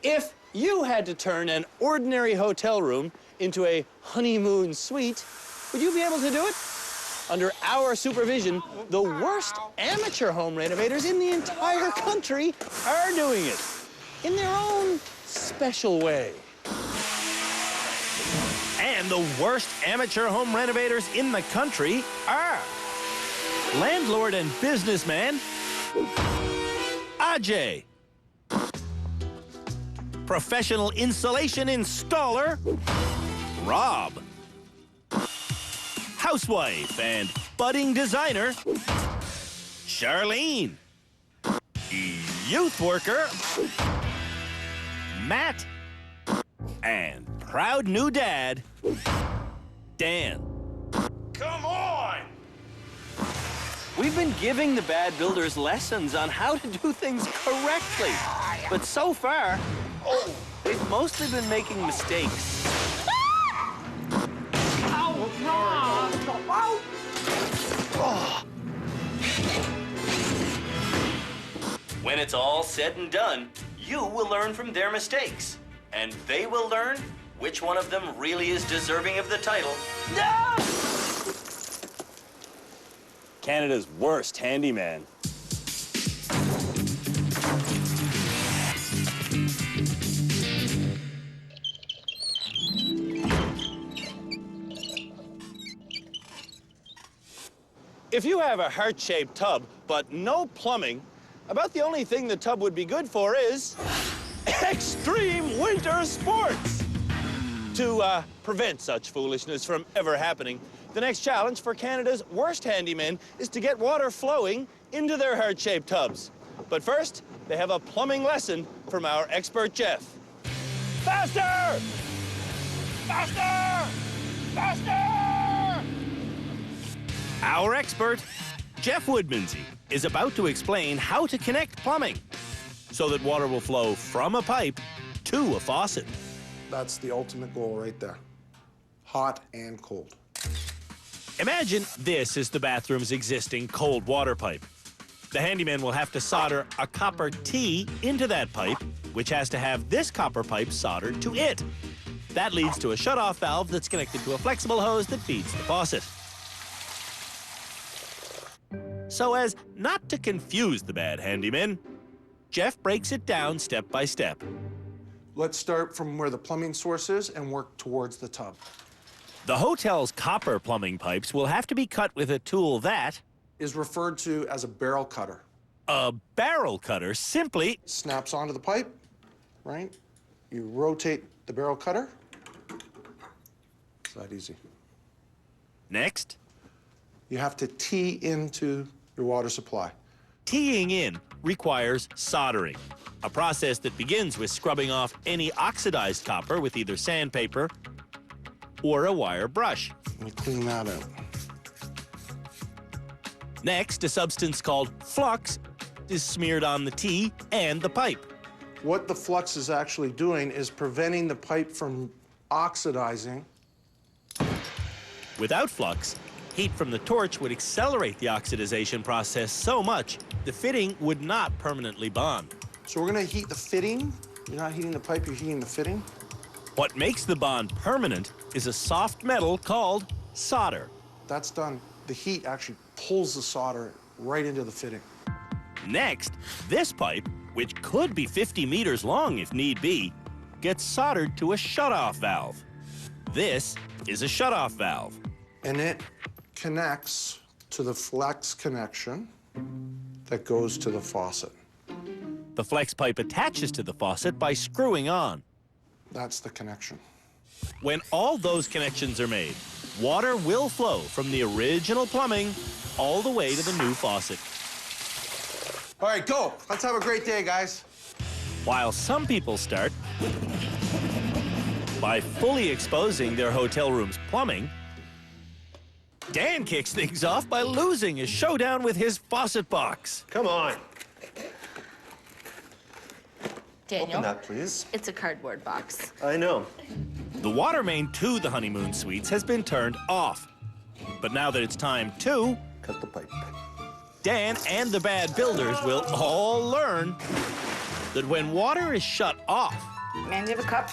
If you had to turn an ordinary hotel room into a honeymoon suite, would you be able to do it? Under our supervision, the worst amateur home renovators in the entire country are doing it in their own special way. And the worst amateur home renovators in the country are landlord and businessman Ajay, professional insulation installer Rob, housewife and budding designer Charlene, youth worker Matt, and proud new dad Dan. Come on! We've been giving the bad builders lessons on how to do things correctly. But so far, they've mostly been making mistakes. When it's all said and done, you will learn from their mistakes. And they will learn which one of them really is deserving of the title. No! Canada's worst handyman. If you have a heart-shaped tub, but no plumbing, about the only thing the tub would be good for is extreme winter sports. To prevent such foolishness from ever happening, the next challenge for Canada's worst handymen is to get water flowing into their heart-shaped tubs. But first, they have a plumbing lesson from our expert Jeff. Faster! Faster! Faster! Our expert, Jeff Woodmansey, is about to explain how to connect plumbing so that water will flow from a pipe to a faucet. That's the ultimate goal right there. Hot and cold. Imagine this is the bathroom's existing cold water pipe. The handyman will have to solder a copper T into that pipe, which has to have this copper pipe soldered to it. That leads to a shutoff valve that's connected to a flexible hose that feeds the faucet. So as not to confuse the bad handyman, Jeff breaks it down step by step. Let's start from where the plumbing source is and work towards the tub. The hotel's copper plumbing pipes will have to be cut with a tool that Is referred to as a barrel cutter. a barrel cutter simply Snaps onto the pipe, right? You rotate the barrel cutter. It's that easy. next. You have to tee into your water supply. Teeing in requires soldering, a process that begins with scrubbing off any oxidized copper with either sandpaper or a wire brush. Let me clean that out. Next, a substance called flux is smeared on the tee and the pipe. What the flux is actually doing is preventing the pipe from oxidizing. Without flux, heat from the torch would accelerate the oxidization process so much the fitting would not permanently bond. So we're gonna heat the fitting. You're not heating the pipe, you're heating the fitting. What makes the bond permanent is a soft metal called solder. That's done. The heat actually pulls the solder right into the fitting. Next, this pipe, which could be 50 meters long if need be, gets soldered to a shutoff valve. This is a shutoff valve. And it connects to the flex connection that goes to the faucet. The flex pipe attaches to the faucet by screwing on. That's the connection. When all those connections are made, water will flow from the original plumbing all the way to the new faucet. All right, go. Let's have a great day, guys. While some people start by fully exposing their hotel room's plumbing, Dan kicks things off by losing his showdown with his faucet box. Come on. Daniel, Open that, please. it's a cardboard box. I know. The water main to the honeymoon suites has been turned off. But now that it's time to, Cut the pipe. Dan and the bad builders will all learn that when water is shut off, Man, do you have a cup?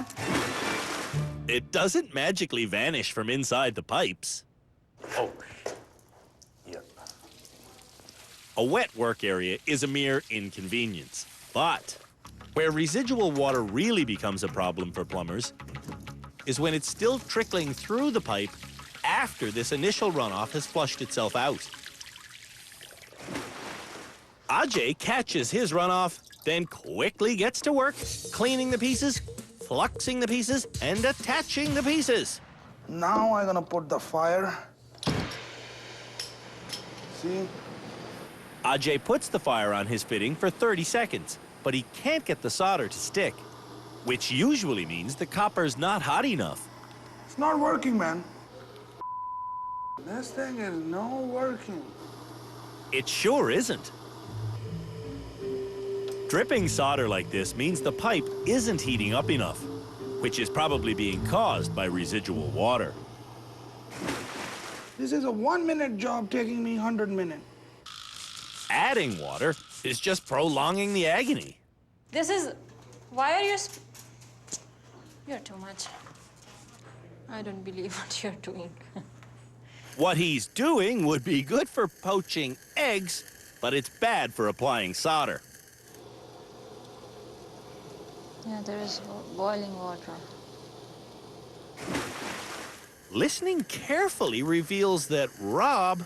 it doesn't magically vanish from inside the pipes. Oh, yep. A wet work area is a mere inconvenience. But where residual water really becomes a problem for plumbers is when it's still trickling through the pipe after this initial runoff has flushed itself out. Ajay catches his runoff, then quickly gets to work cleaning the pieces, fluxing the pieces, and attaching the pieces. Now I'm gonna put the fire. See? Ajay puts the fire on his fitting for 30 seconds, but he can't get the solder to stick, which usually means the copper's not hot enough. It's not working, man. This thing is not working. It sure isn't. Dripping solder like this means the pipe isn't heating up enough, which is probably being caused by residual water. This is a 1-minute job taking me 100 minutes. Adding water is just prolonging the agony. This is... Why are you... You're too much. I don't believe what you're doing. What he's doing would be good for poaching eggs, but it's bad for applying solder. Yeah, there is boiling water. Listening carefully reveals that Rob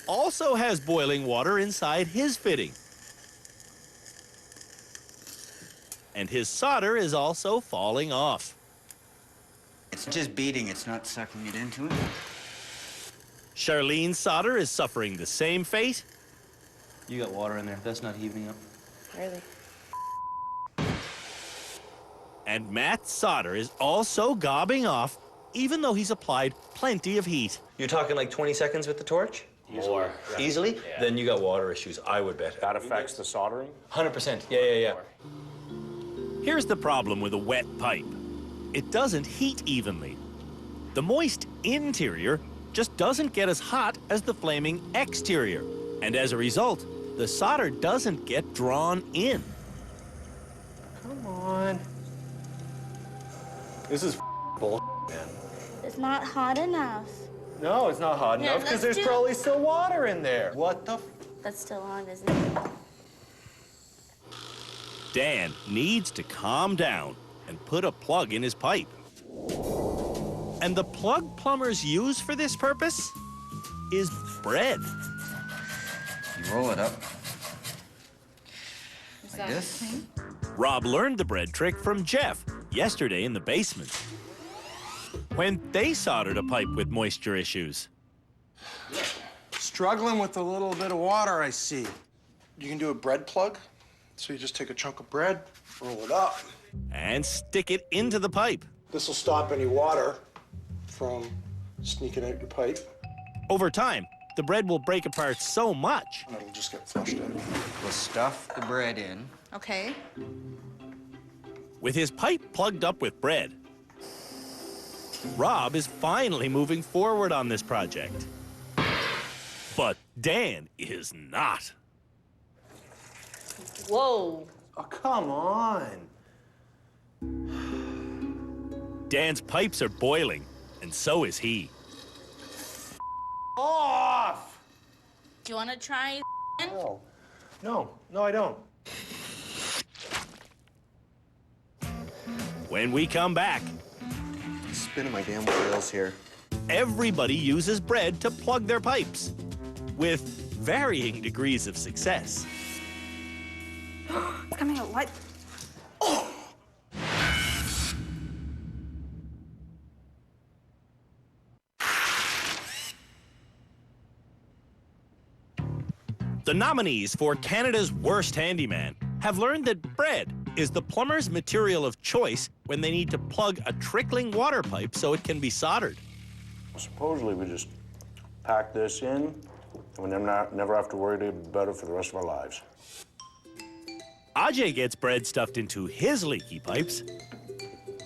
also has boiling water inside his fitting. And his solder is also falling off. It's just beating, it's not sucking it into it. Charlene's solder is suffering the same fate. You got water in there. That's not heaving up. Really? And Matt's solder is also gobbing off, even though he's applied plenty of heat. You're talking like 20 seconds with the torch? More. Easily? Yeah. Then you got water issues, I would bet. That affects the soldering? 100%. Yeah. Here's the problem with a wet pipe. It doesn't heat evenly. The moist interior just doesn't get as hot as the flaming exterior. And as a result, the solder doesn't get drawn in. Come on. This is bull, man. It's not hot enough. No, it's not hot Yeah, enough because let's there's do- probably still water in there. What the That's still on, isn't it? Dan needs to calm down and put a plug in his pipe. And the plug plumbers use for this purpose is bread. You roll it up Is like that this. clean? Rob learned the bread trick from Jeff yesterday in the basement when they soldered a pipe with moisture issues. Struggling with a little bit of water, I see. You can do a bread plug. So you just take a chunk of bread, roll it up. And stick it into the pipe. This will stop any water from sneaking out your pipe, Over time, the bread will break apart so much and it'll just get flushed out. We'll stuff the bread in. Okay. with his pipe plugged up with bread. Rob is finally moving forward on this project. But Dan is not. Whoa. Oh, come on. Dan's pipes are boiling, and so is he. Off! Do you want to try? No, I don't. When we come back, Spinning my damn wheels here. everybody uses bread to plug their pipes, with varying degrees of success. It's coming out. What? The nominees for Canada's Worst Handyman have learned that bread is the plumber's material of choice when they need to plug a trickling water pipe so it can be soldered. Supposedly, we just pack this in, and we never have to worry about it for the rest of our lives. Ajay gets bread stuffed into his leaky pipes.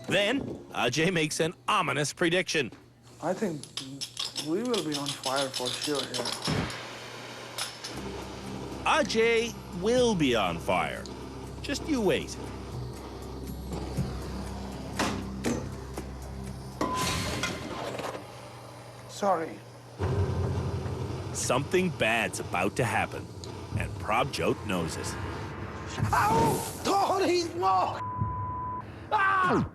Then, Ajay makes an ominous prediction. I think we will be on fire for sure here. Ajay will be on fire. Just you wait. Sorry. Something bad's about to happen, and Prabjot knows it. Ow! Holy smoke! Ah!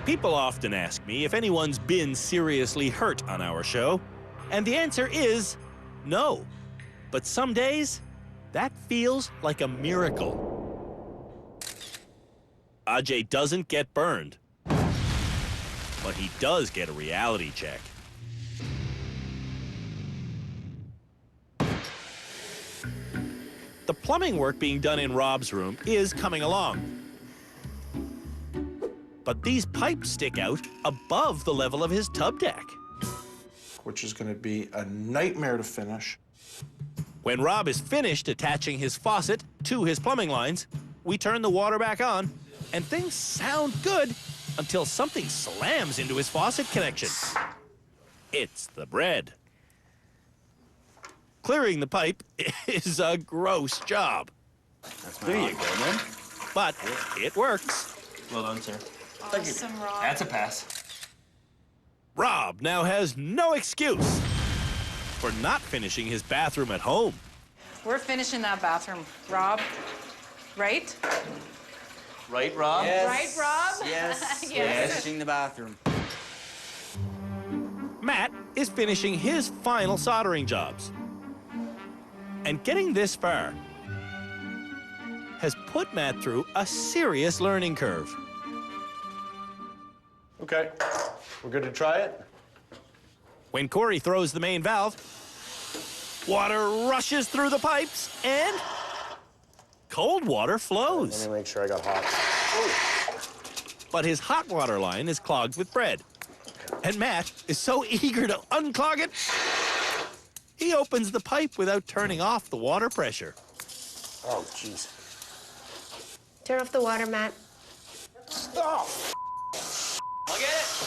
People often ask me if anyone's been seriously hurt on our show, and the answer is no. But some days, that feels like a miracle. Ajay doesn't get burned, but he does get a reality check. The plumbing work being done in Rob's room is coming along. But these pipes stick out above the level of his tub deck. Which is going to be a nightmare to finish. When Rob is finished attaching his faucet to his plumbing lines, we turn the water back on, and things sound good until something slams into his faucet connection. It's the bread. Clearing the pipe is a gross job. There you go, man. But it works. Well done, sir. Awesome, Rob. That's a pass. Rob now has no excuse for not finishing his bathroom at home. We're finishing that bathroom, Rob. Right? Right, Rob? Yes. Right, Rob? Yes. Yes. Finishing the bathroom. Matt is finishing his final soldering jobs. And getting this far has put Matt through a serious learning curve. Okay, we're good to try it? When Corey throws the main valve, water rushes through the pipes and cold water flows. Let me make sure I got hot. But his hot water line is clogged with bread. And Matt is so eager to unclog it, he opens the pipe without turning off the water pressure. Oh, jeez. Turn off the water, Matt. Oh. I'll get it.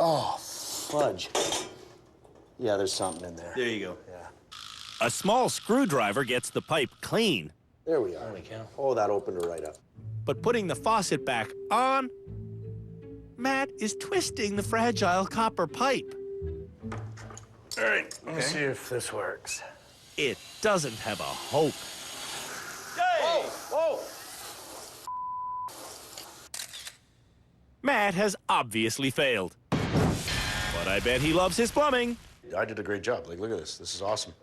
Oh, fudge. Yeah, there's something in there. There you go. Yeah. A small screwdriver gets the pipe clean, There we are. Oh, that opened it right up. but putting the faucet back on, Matt is twisting the fragile copper pipe. All right, let me see if this works. It doesn't have a hope. Whoa, whoa. Matt has obviously failed. But I bet he loves his plumbing. I did a great job. Like, look at this. This is awesome.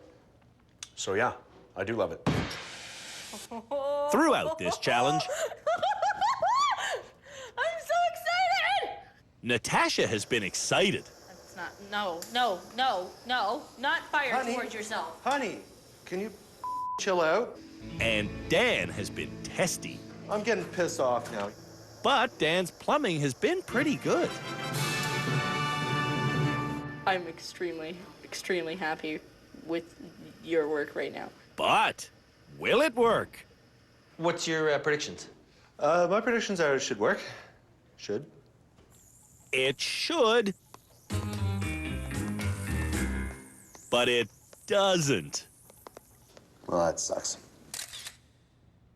So, yeah, I do love it. Throughout this challenge, I'm so excited! Natasha has been excited. It's not, no, not fire Honey. towards yourself. Honey, can you chill out? And Dan has been testy. I'm getting pissed off now. But Dan's plumbing has been pretty good. I'm extremely, extremely happy with your work right now. But will it work? What's your predictions? My predictions are it should work. Should. It should. But it doesn't. Well, that sucks.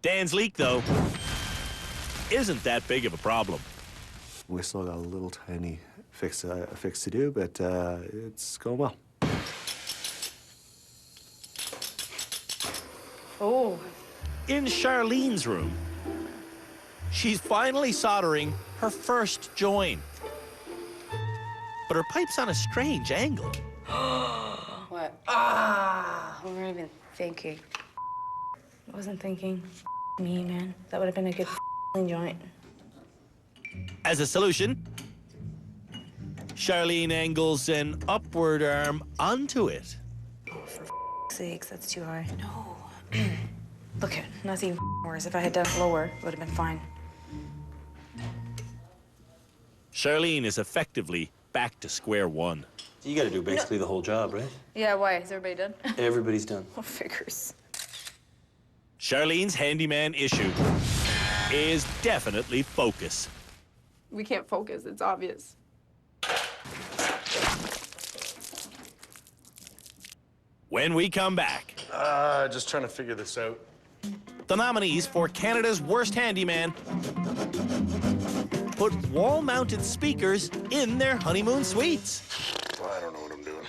Dan's leak, though, isn't that big of a problem. We still got a little tiny fix to do, but it's going well. Oh. In Charlene's room, she's finally soldering her first join. But her pipe's on a strange angle. What? Ah! What were you even thinking? I wasn't thinking. Me, man. That would have been a good joint. As a solution, Charlene angles an upward arm onto it. Oh, for sakes, that's too high. No. Look, nothing worse. If I had done it lower, it would have been fine. Charlene is effectively back to square one. You got to do basically the whole job, right? Yeah, why? Is everybody done? Everybody's done. Oh, figures. Charlene's handyman issue is definitely focus. We can't focus, it's obvious. when we come back. Just trying to figure this out. The nominees for Canada's Worst Handyman put wall-mounted speakers in their honeymoon suites. I don't know what I'm doing.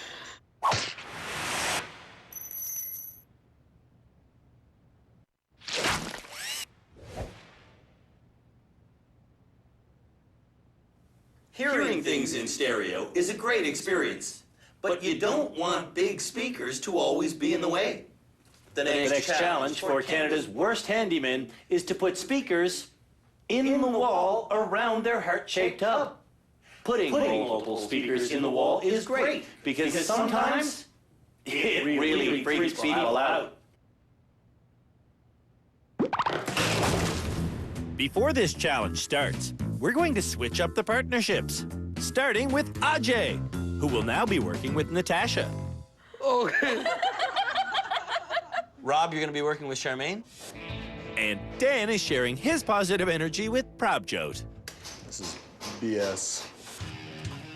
Hearing things in stereo is a great experience, but you don't want big speakers to always be in the way. The next challenge for Canada's Worst Handyman is to put speakers in the wall around their heart-shaped tub. Putting multiple speakers in the wall is great because sometimes it really freaks people out. Before this challenge starts, we're going to switch up the partnerships, starting with Ajay, who will now be working with Natasha. Okay. Rob, you're going to be working with Charmaine? And Dan is sharing his positive energy with Prabjot. This is BS.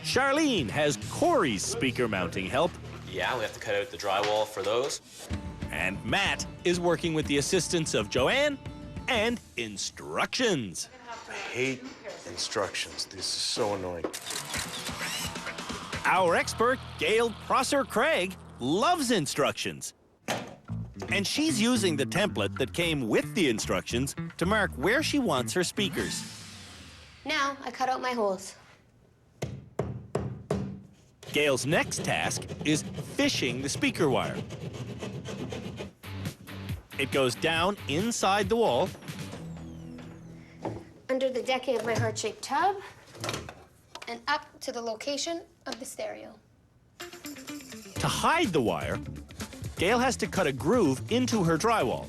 Charlene has Corey's speaker mounting help. Yeah, we have to cut out the drywall for those. And Matt is working with the assistance of Joanne and instructions. I hate instructions. This is so annoying. Our expert, Gail Prosser-Craig, loves instructions. And she's using the template that came with the instructions to mark where she wants her speakers. Now, I cut out my holes. Gail's next task is fishing the speaker wire. It goes down inside the wall, Under the decking of my heart-shaped tub, and up to the location of the stereo. To hide the wire, Gail has to cut a groove into her drywall.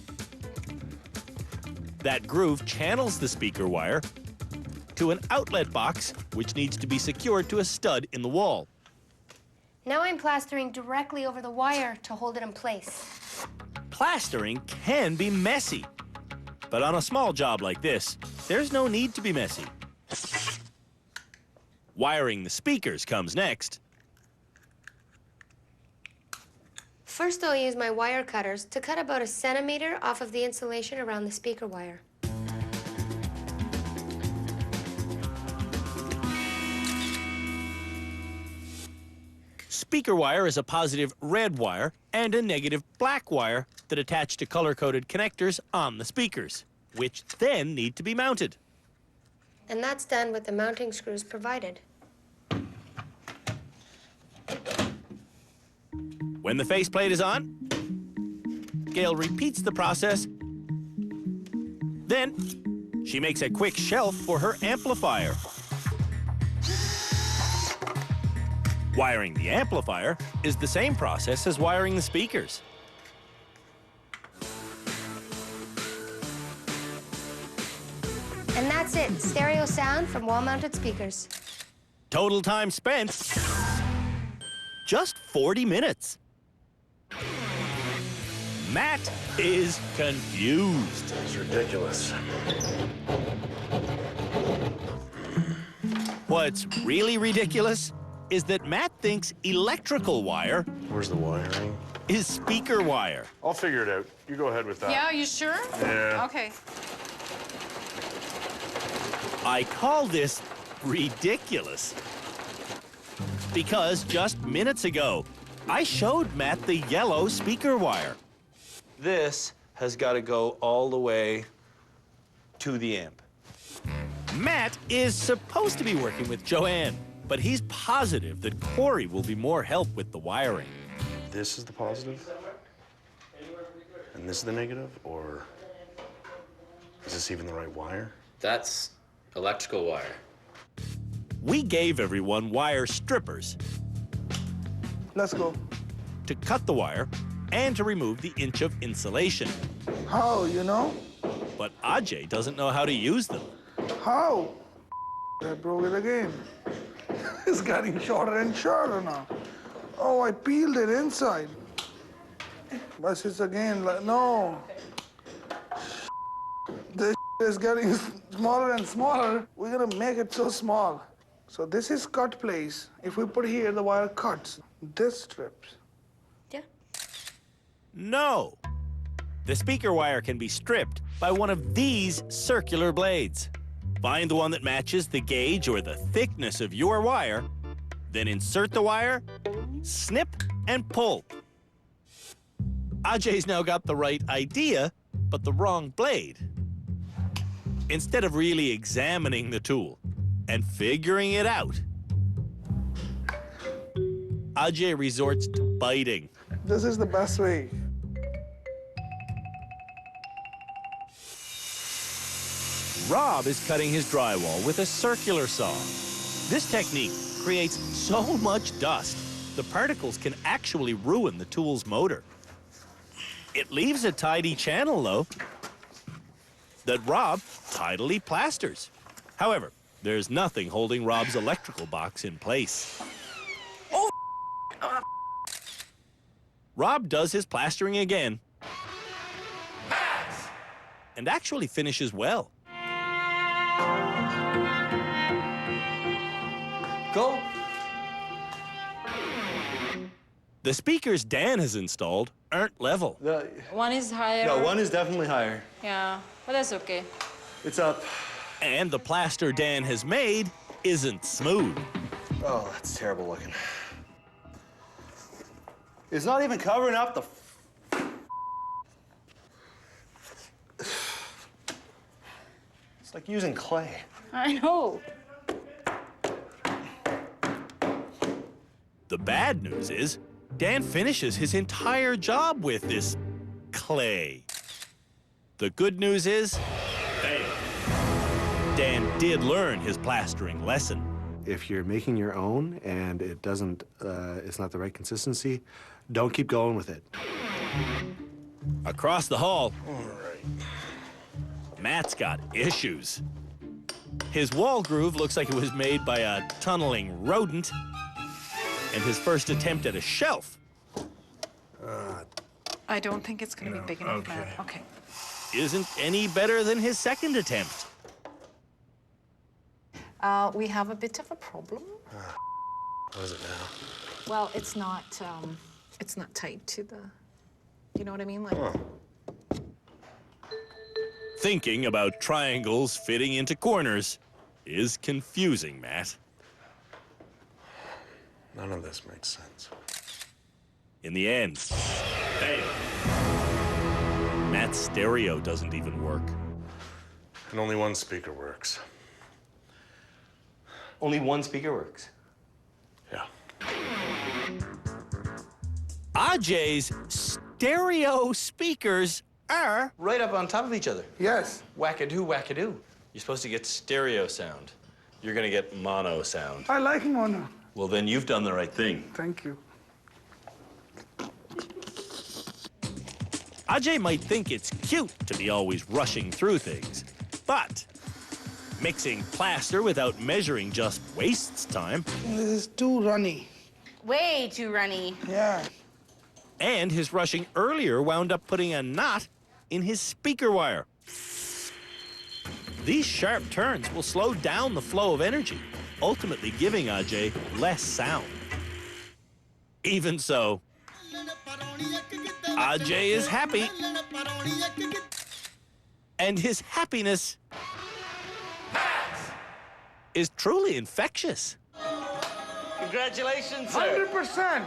That groove channels the speaker wire to an outlet box, which needs to be secured to a stud in the wall. Now I'm plastering directly over the wire to hold it in place. Plastering can be messy, but on a small job like this, there's no need to be messy. Wiring the speakers comes next. First, I'll use my wire cutters to cut about 1 centimeter off of the insulation around the speaker wire. Speaker wire is a positive red wire and a negative black wire that attach to color-coded connectors on the speakers, which then need to be mounted. And that's done with the mounting screws provided. When the faceplate is on, Gail repeats the process. Then, she makes a quick shelf for her amplifier. Wiring the amplifier is the same process as wiring the speakers. And that's it, stereo sound from wall-mounted speakers. Total time spent, just 40 minutes. Matt is confused. It's ridiculous. What's really ridiculous is that Matt thinks electrical wire Where's the wiring? is speaker wire. I'll figure it out. You go ahead with that. Yeah, you sure? Yeah. Okay. I call this ridiculous because just minutes ago, I showed Matt the yellow speaker wire. This has got to go all the way to the amp. Matt is supposed to be working with Joanne, but he's positive that Corey will be more help with the wiring. This is the positive? And this is the negative? Or is this even the right wire? That's electrical wire. We gave everyone wire strippers Let's go. to cut the wire and to remove the inch of insulation. How, you know? But Ajay doesn't know how to use them. How? I broke it again. It's getting shorter and shorter now. Oh, I peeled it inside. But it's again like, no. This is getting smaller and smaller. We're gonna make it so small. So this is cut place. If we put here, the wire cuts. This strips. Yeah. No. The speaker wire can be stripped by one of these circular blades. Find the one that matches the gauge or the thickness of your wire, then insert the wire, snip, and pull. Ajay's now got the right idea, but the wrong blade. Instead of really examining the tool and figuring it out, Ajay resorts to biting. This is the best way. Rob is cutting his drywall with a circular saw. This technique creates so much dust, the particles can actually ruin the tool's motor. It leaves a tidy channel, though, that Rob tidily plasters. However, there's nothing holding Rob's electrical box in place. Oh, Rob does his plastering again and actually finishes well. Go. The speakers Dan has installed aren't level. One is higher. No, one is definitely higher. Yeah, but that's okay. It's up. And the plaster Dan has made isn't smooth. Oh, that's terrible looking. It's not even covering up the... It's like using clay. I know. The bad news is, Dan finishes his entire job with this clay. The good news is, Dan did learn his plastering lesson. If you're making your own and it doesn't, it's not the right consistency, don't keep going with it. Across the hall, Matt's got issues. His wall groove looks like it was made by a tunneling rodent, and his first attempt at a shelf I don't think it's going to be big enough, Matt. Okay. isn't any better than his second attempt. We have a bit of a problem. What is it now? Well, it's not tight to the, you know what I mean? Like, Thinking about triangles fitting into corners is confusing, Matt. None of this makes sense. In the end, Matt's stereo doesn't even work. And only one speaker works. Only one speaker works. Yeah. Ajay's stereo speakers are right up on top of each other. Yes. Wackadoo, wackadoo. You're supposed to get stereo sound. You're gonna get mono sound. I like mono. Well, then you've done the right thing. Thank you. Ajay might think it's cute to be always rushing through things, but mixing plaster without measuring just wastes time. This is too runny. Way too runny. Yeah. And his rushing earlier wound up putting a knot in his speaker wire. These sharp turns will slow down the flow of energy, ultimately giving Ajay less sound. Even so, Ajay is happy. And his happiness is truly infectious. Congratulations, sir. 100%.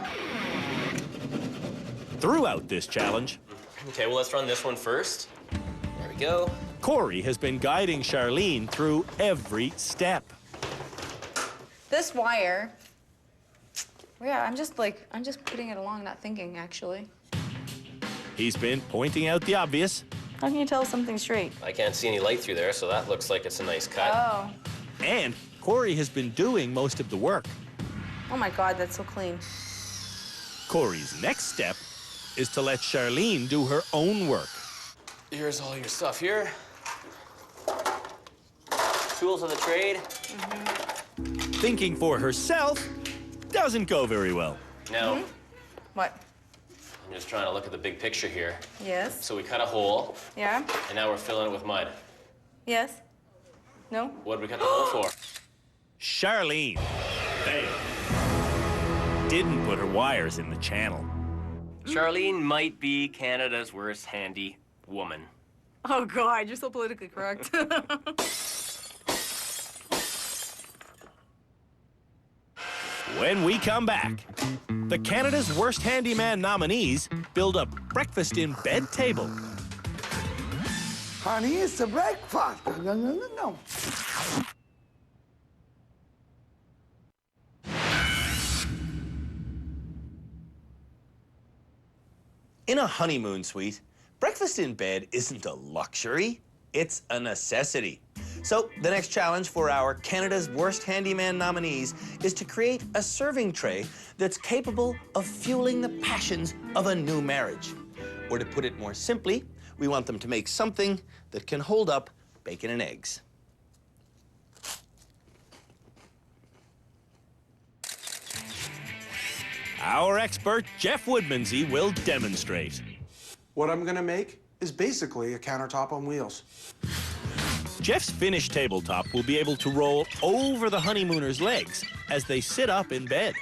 Throughout this challenge, Okay, well, let's run this one first. There we go. Corey has been guiding Charlene through every step. This wire, yeah, I'm just putting it along, not thinking, actually. He's been pointing out the obvious. How can you tell something's straight? I can't see any light through there, so that looks like it's a nice cut. Oh. And Corey has been doing most of the work. Oh my God, that's so clean. Corey's next step is to let Charlene do her own work. Here's all your stuff here. Tools of the trade. Thinking for herself doesn't go very well. Now, What? I'm just trying to look at the big picture here. Yes. So we cut a hole, Yeah? and now we're filling it with mud. Yes? No? What did we cut the hole for? Charlene didn't put her wires in the channel. Charlene might be Canada's worst handy woman. Oh, God, you're so politically correct. When we come back, the Canada's Worst Handyman nominees build a breakfast-in-bed table. Honey, it's a breakfast. No. In a honeymoon suite, breakfast in bed isn't a luxury, it's a necessity. So the next challenge for our Canada's Worst Handyman nominees is to create a serving tray that's capable of fueling the passions of a new marriage. Or to put it more simply, we want them to make something that can hold up bacon and eggs. Our expert, Jeff Woodmansey, will demonstrate. What I'm gonna make is basically a countertop on wheels. Jeff's finished tabletop will be able to roll over the honeymooners' legs as they sit up in bed.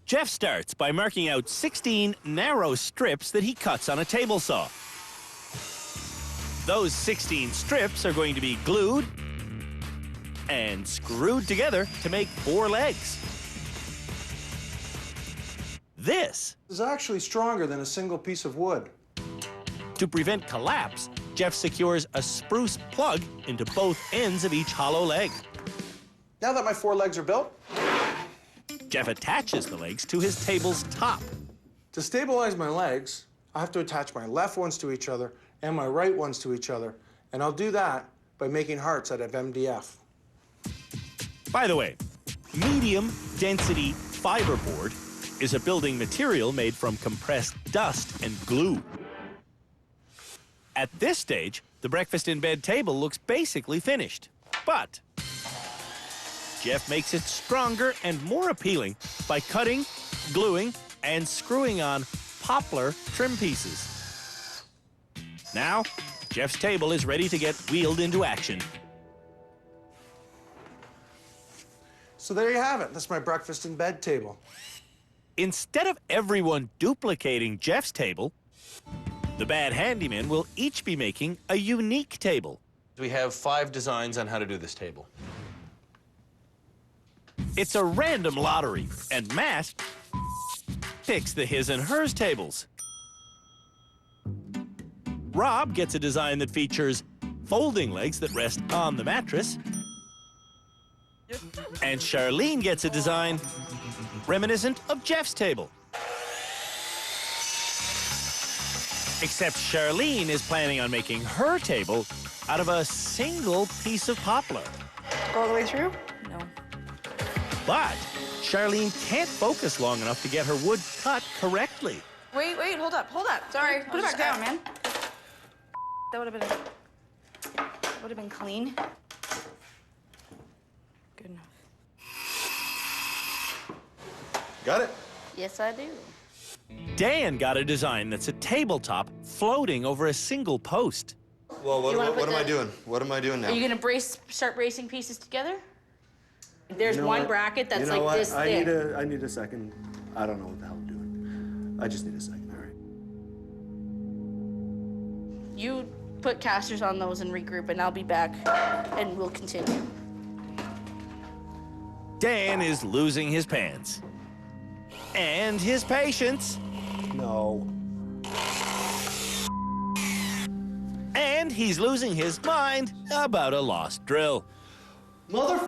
Jeff starts by marking out 16 narrow strips that he cuts on a table saw. Those 16 strips are going to be glued and screwed together to make 4 legs. This is actually stronger than a single piece of wood. To prevent collapse, Jeff secures a spruce plug into both ends of each hollow leg. Now that my 4 legs are built, Jeff attaches the legs to his table's top. to stabilize my legs, I have to attach my left ones to each other and my right ones to each other. And I'll do that by making hearts out of MDF. By the way, medium density fiberboard is a building material made from compressed dust and glue. At this stage, the breakfast-in-bed table looks basically finished. But Jeff makes it stronger and more appealing by cutting, gluing, and screwing on poplar trim pieces. Now, Jeff's table is ready to get wheeled into action. So there you have it. That's my breakfast-in-bed table. Instead of everyone duplicating Jeff's table, the bad handymen will each be making a unique table. We have 5 designs on how to do this table. It's a random lottery, and Matt picks the his and hers tables. Rob gets a design that features folding legs that rest on the mattress. And Charlene gets a design reminiscent of Jeff's table. Except Charlene is planning on making her table out of a single piece of poplar. All the way through? No. But Charlene can't focus long enough to get her wood cut correctly. Wait, hold up. Sorry, put it back down, man. That would have been clean. Good enough. Got it? Yes, I do. Dan got a design that's a tabletop floating over a single post. Well, You wanna put what am I the- doing? What am I doing now? Are you gonna start bracing pieces together? There's You know one what? bracket that's You know like what? this thick. I need a second. I don't know what the hell I'm doing. I just need a second, all right? You put casters on those and regroup, and I'll be back, and we'll continue. Dan is losing his pants. And his patience. No. And he's losing his mind about a lost drill. Mother.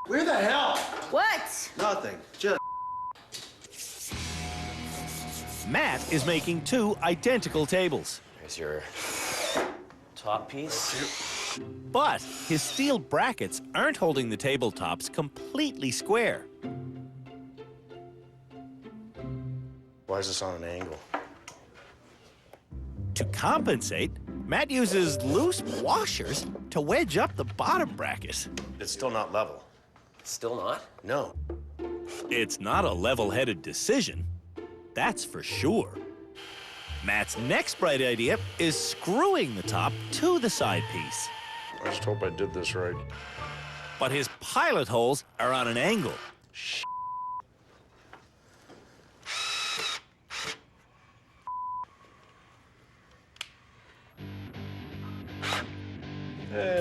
Where the hell? What? Nothing. Just. Matt is making 2 identical tables. Here's your top piece. But his steel brackets aren't holding the tabletops completely square. Why is this on an angle? To compensate, Matt uses loose washers to wedge up the bottom bracket. It's still not level. Still not? No. It's not a level-headed decision, that's for sure. Matt's next bright idea is screwing the top to the side piece. I just hope I did this right. But his pilot holes are on an angle.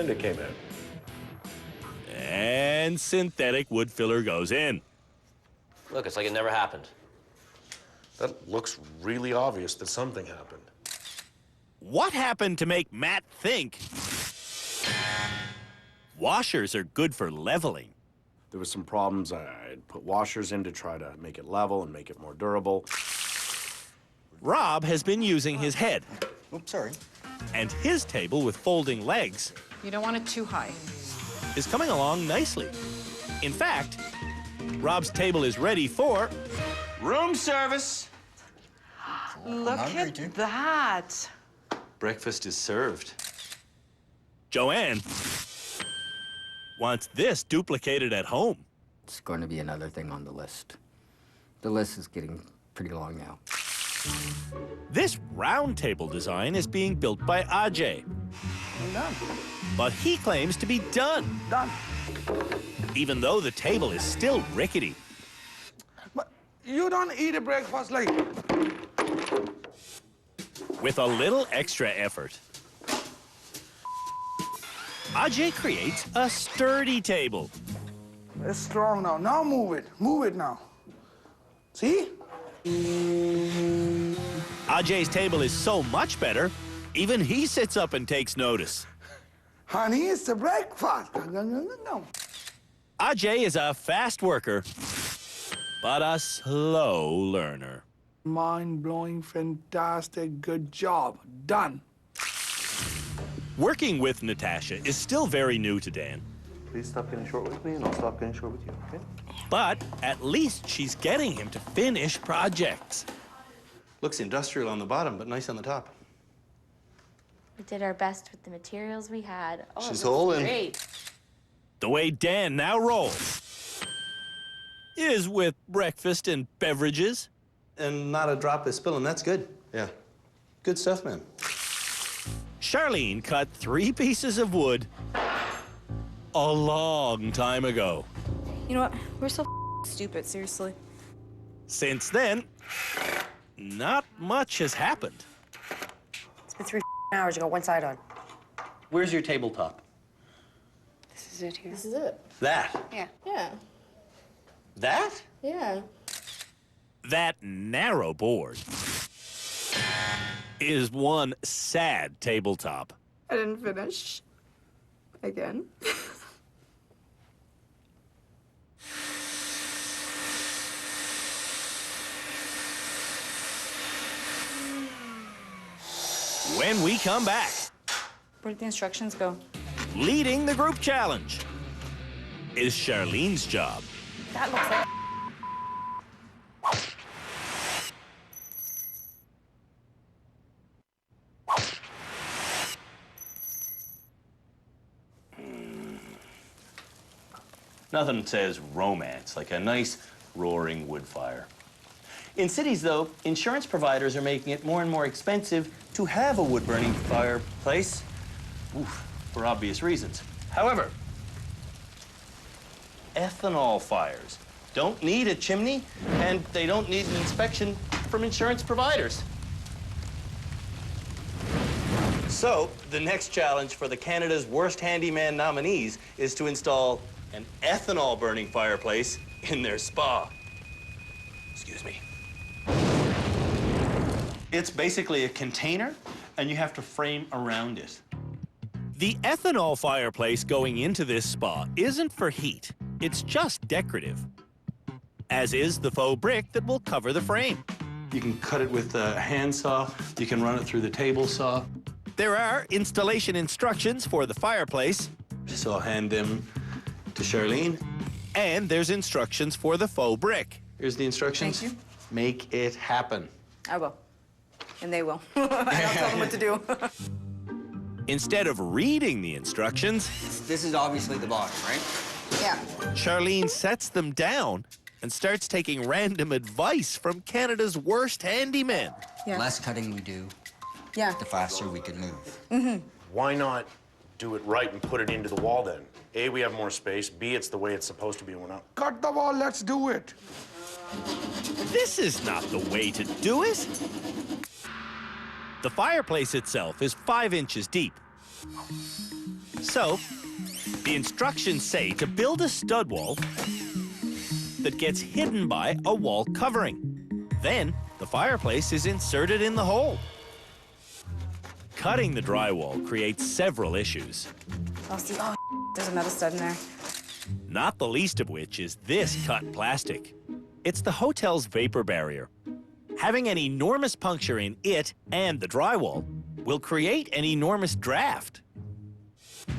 And it came in. And synthetic wood filler goes in. Look, it's like it never happened. That looks really obvious that something happened. What happened to make Matt think washers are good for leveling? There was some problems. I'd put washers in to try to make it level and make it more durable. Rob has been using his head. Oops, sorry. And his table with folding legs You don't want it too high. is coming along nicely. In fact, Rob's table is ready for Room service. Look at that. Breakfast is served. Joanne. Wants this duplicated at home. It's going to be another thing on the list. The list is getting pretty long now. This round table design is being built by Ajay. I'm done. But he claims to be done. Done. Even though the table is still rickety. But you don't eat a breakfast like... With a little extra effort, Ajay creates a sturdy table. It's strong now. Now move it. Move it now. See? Ajay's table is so much better, even he sits up and takes notice. Honey, it's the breakfast. No. Ajay is a fast worker, but a slow learner. Mind-blowing, fantastic, good job. Done. Working with Natasha is still very new to Dan. Please stop getting short with me, and I'll stop getting short with you, okay? But at least she's getting him to finish projects. Looks industrial on the bottom, but nice on the top. We did our best with the materials we had. Oh, She's it looks holding. great. The way Dan now rolls is with breakfast and beverages. And not a drop is spilling. That's good. Yeah. Good stuff, man. Charlene cut 3 pieces of wood a long time ago. You know what? We're so stupid, seriously. Since then, not much has happened. It's been 3 hours. You got one side on. Where's your tabletop? This is it here. This is it. That. Yeah. Yeah. That? Yeah. That narrow board is one sad tabletop. I didn't finish. Again. When we come back, Where did the instructions go? leading the group challenge is Charlene's job. That looks like... Nothing says romance like a nice roaring wood fire. In cities, though, insurance providers are making it more and more expensive to have a wood-burning fireplace, for obvious reasons. However, ethanol fires don't need a chimney, and they don't need an inspection from insurance providers. So, the next challenge for the Canada's Worst Handyman nominees is to install an ethanol-burning fireplace in their spa. Excuse me. It's basically a container, and you have to frame around it. The ethanol fireplace going into this spa isn't for heat. It's just decorative, as is the faux brick that will cover the frame. You can cut it with a handsaw. You can run it through the table saw. There are installation instructions for the fireplace. So I'll hand them to Charlene. And there's instructions for the faux brick. Here's the instructions. Thank you. Make it happen. I will. And they will. I'll tell them what to do. Instead of reading the instructions, This is obviously the bottom, right? Yeah. Charlene sets them down and starts taking random advice from Canada's worst handyman. Yeah. Less cutting we do, Yeah. the faster we can move. Mm-hmm. Why not do it right and put it into the wall then? A, we have more space. B, it's the way it's supposed to be. We're not... Cut the wall. Let's do it. This is not the way to do it. The fireplace itself is 5 inches deep. So, the instructions say to build a stud wall that gets hidden by a wall covering. Then, the fireplace is inserted in the hole. Cutting the drywall creates several issues, I'll see. Oh, there's another stud in there. not the least of which is this cut plastic. It's the hotel's vapor barrier. Having an enormous puncture in it and the drywall will create an enormous draft.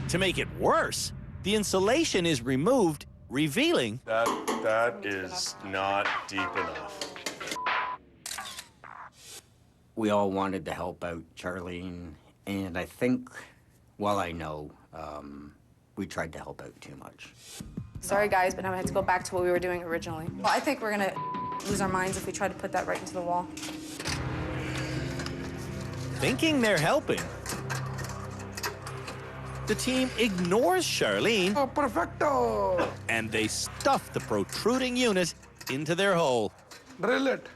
To make it worse, the insulation is removed, revealing That is not deep enough. We all wanted to help out Charlene, and I think, well, I know, we tried to help out too much. Sorry, guys, but now I have to go back to what we were doing originally. Well, I think we're gonna lose our minds if we try to put that right into the wall. Thinking they're helping, the team ignores Charlene. Oh, perfecto. And they stuff the protruding unit into their hole. Drill it.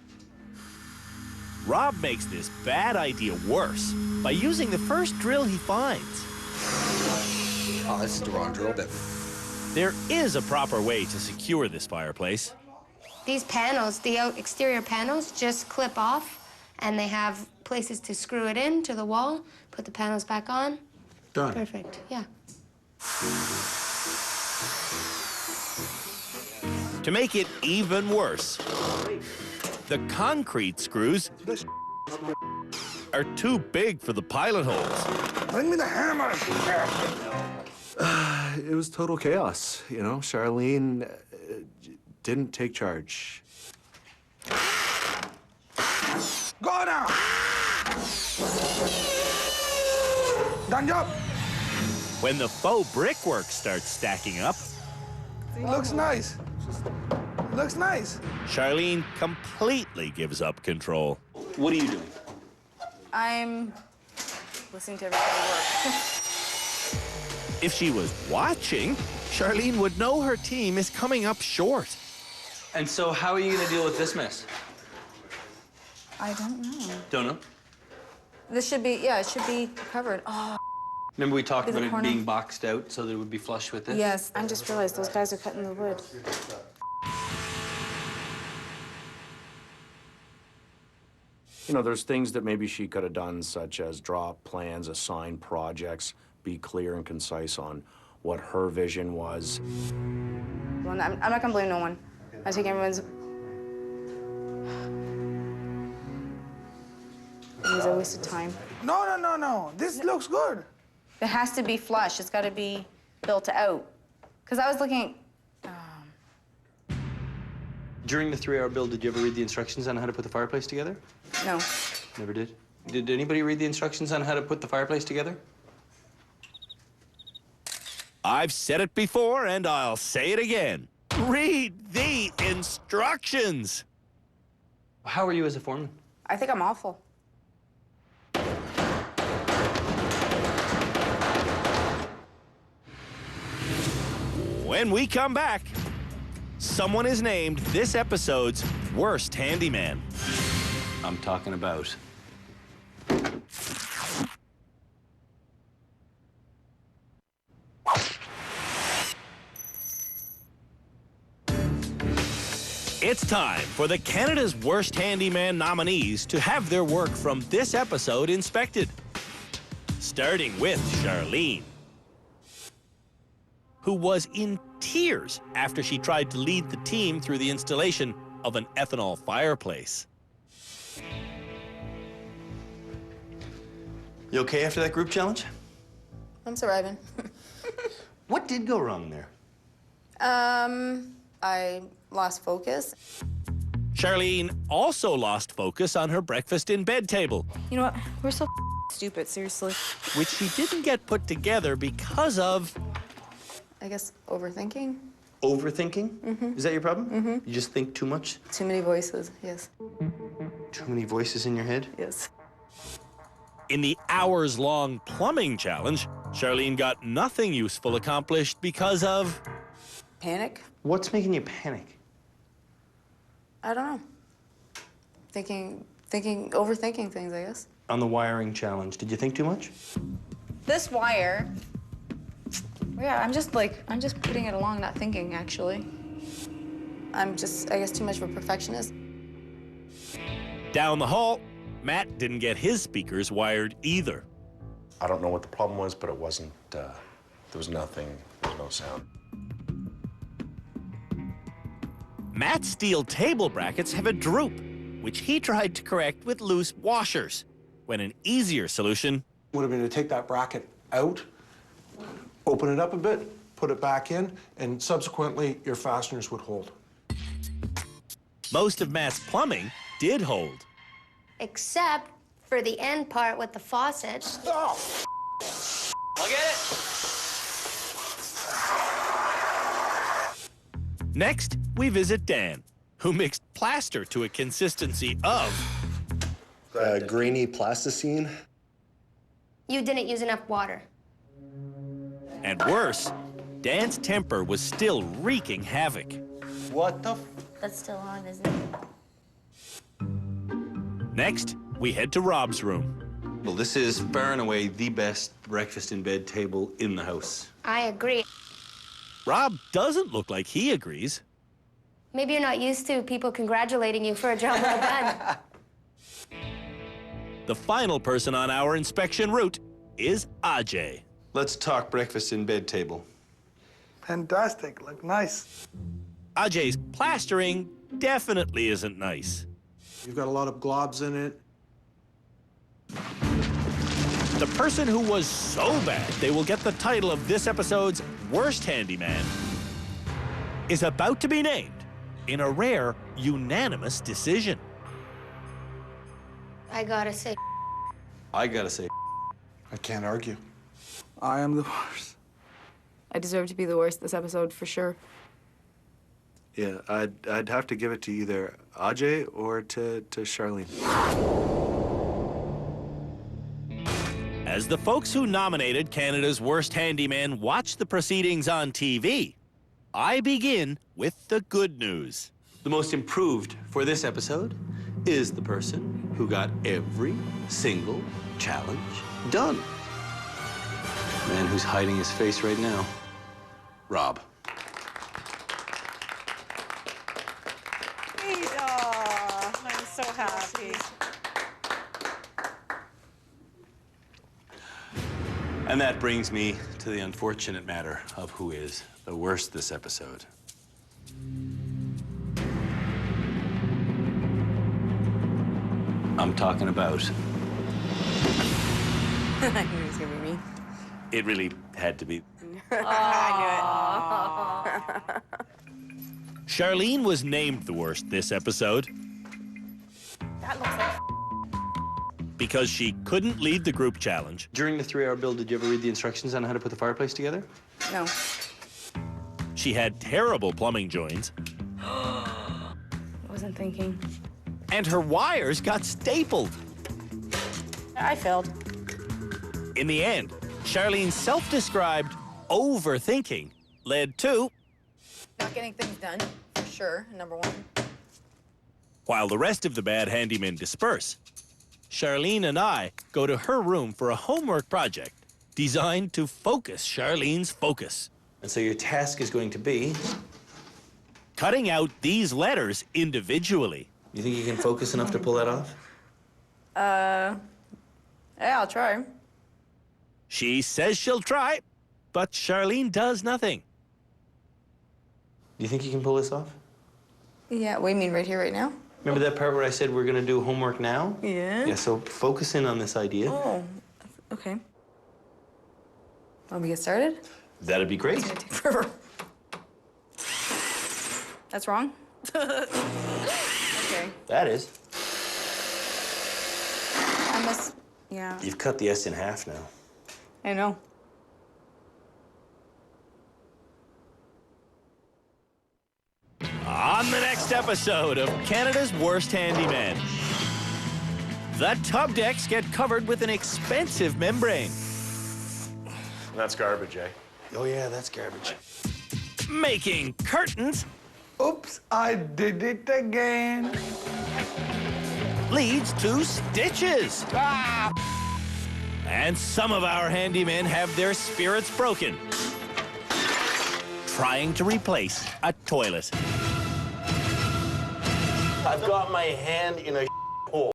Rob makes this bad idea worse by using the first drill he finds. Oh, this is the wrong drill bit. There is a proper way to secure this fireplace. These panels, the exterior panels, just clip off, and they have places to screw it in to the wall, put the panels back on. Done. Perfect, yeah. To make it even worse, the concrete screws are too big for the pilot holes. Bring me the hammer. It was total chaos, you know. Charlene didn't take charge. Go now. Done job. When the faux brickwork starts stacking up, Looks nice. Looks nice. Charlene completely gives up control. What are you doing? I'm listening to everybody work. If she was watching, Charlene would know her team is coming up short. And so how are you going to deal with this mess? I don't know. Don't know. This should be, yeah, it should be covered. Oh, Remember we talked Is it about it corner? being boxed out so that it would be flush with this? yes. I just realized those guys are cutting the wood. You know, there's things that maybe she could have done, such as draw plans, assign projects, be clear and concise on what her vision was. Well, I'm not gonna blame no one. I take everyone's. It was a waste of time. No, no, no, no. This looks good. It has to be flush. It's got to be built out. Because I was looking. During the 3-hour build, did you ever read the instructions on how to put the fireplace together? No. Never did. Did anybody read the instructions on how to put the fireplace together? I've said it before and I'll say it again. Read the instructions. How are you as a foreman? I think I'm awful. When we come back, someone is named this episode's worst handyman. I'm talking about It's time for the Canada's Worst Handyman nominees to have their work from this episode inspected. Starting with Charlene, who was in tears after she tried to lead the team through the installation of an ethanol fireplace. You okay after that group challenge? I'm surviving. What did go wrong there? I lost focus. Charlene also lost focus on her breakfast in bed table, You know what? We're so stupid, seriously. which she didn't get put together because of I guess overthinking. Overthinking? Mhm. Is that your problem? Mhm. You just think too much? Too many voices, yes. Too many voices in your head? Yes. in the hours-long plumbing challenge. Charlene got nothing useful accomplished because of Panic? What's making you panic? I don't know. Overthinking things, I guess. On the wiring challenge, did you think too much? This wire Yeah, I'm just putting it along, not thinking, actually. I'm just, I guess, too much of a perfectionist. Down the hall, Matt didn't get his speakers wired either. I don't know what the problem was, but it wasn't, there was nothing, there was no sound. Matt's steel table brackets have a droop, which he tried to correct with loose washers, when an easier solution would have been to take that bracket out, open it up a bit, put it back in, and subsequently your fasteners would hold. Most of Matt's plumbing did hold. Except for the end part with the faucet. I'll get it. Next, we visit Dan, who mixed plaster to a consistency of Greeny plasticine. You didn't use enough water. And worse, Dan's temper was still wreaking havoc. What the? That's still on, isn't it? Next, we head to Rob's room. Well, this is far and away the best breakfast in bed table in the house. I agree. Rob doesn't look like he agrees. Maybe you're not used to people congratulating you for a job well done. The final person on our inspection route is Ajay. Let's talk breakfast in bed table. Fantastic, look nice. Ajay's plastering definitely isn't nice. You've got a lot of globs in it. The person who was so bad they will get the title of this episode's worst handyman is about to be named in a rare, unanimous decision. I gotta say. I gotta say, I can't argue. I am the worst. I deserve to be the worst this episode, for sure. Yeah, I'd have to give it to either Ajay or to Charlene. As the folks who nominated Canada's worst handyman watch the proceedings on TV, I begin with the good news. the most improved for this episode is the person who got every single challenge done. Man who's hiding his face right now, Rob. Oh, I'm so happy. And that brings me to the unfortunate matter of who is the worst this episode. I'm talking about. I knew it was gonna be me. It really had to be. I knew it. Charlene was named the worst this episode That looks like because she couldn't lead the group challenge. During the 3-hour build, did you ever read the instructions on how to put the fireplace together? No. She had terrible plumbing joints. I wasn't thinking. And her wires got stapled. I failed. In the end, Charlene's self-described overthinking led to, Not getting things done, for sure, number one. while the rest of the bad handymen disperse, Charlene and I go to her room for a homework project designed to focus Charlene's focus. And so your task is going to be? Cutting out these letters individually. You think you can focus enough to pull that off? Yeah, I'll try. She says she'll try, but Charlene does nothing. Do you think you can pull this off? Yeah, what do you mean, right here, right now? Remember that part where I said we're gonna do homework now? Yeah. Yeah, so focus in on this idea. Oh, okay. Want me to get started? That'd be great. It's gonna take forever. That's wrong? Okay. That is. I must, yeah. You've cut the S in half now. I know. On the next episode of Canada's Worst Handyman, the tub decks get covered with an expensive membrane. That's garbage, eh? Oh yeah, that's garbage. Making curtains Oops, I did it again. leads to stitches. And some of our handymen have their spirits broken trying to replace a toilet. I've got my hand in a hole.